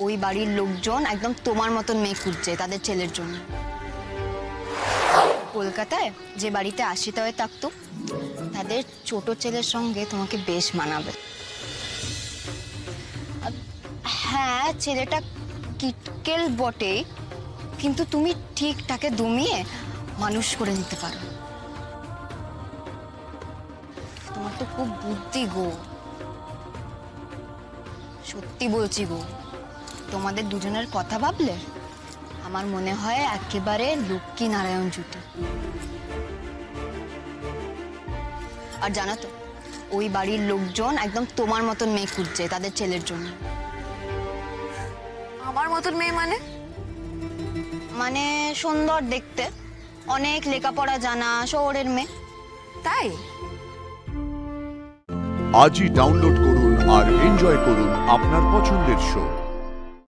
ওই বাড়ির লোকজন একদম তোমার মতন মেয়ে খুঁজছে তাদের ছেলের জন্য। কলকাতায় যে বাড়িতে আশিতা হয়ে থাকতো, তাদের ছোট ছেলের সঙ্গে তোমাকে বেশ মানাবে। হ্যাঁ, ছেলেটা কিটকেল বটে, কিন্তু তুমি ঠিক তাকে দমিয়ে মানুষ করে নিতে পারো। তোমার তো খুব বুদ্ধি গো, সত্যি বলছি গো। তোমাদের দুজনের কথা ভাবলে আমার মনে হয় একেবারে লক্ষ্মী নারায়ণ জুটি। আর জানো তো, ওই বাড়ির লোকজন একদম তোমার মতন মেয়ে খুঁজছে তাদের ছেলের জন্য। আমার মতন মেয়ে মানে? মানে সুন্দর দেখতে, অনেক লেখাপড়া জানা, শহরের মেয়ে। তাই? আজই ডাউনলোড করুন আর এনজয় করুন আপনার পছন্দের শো।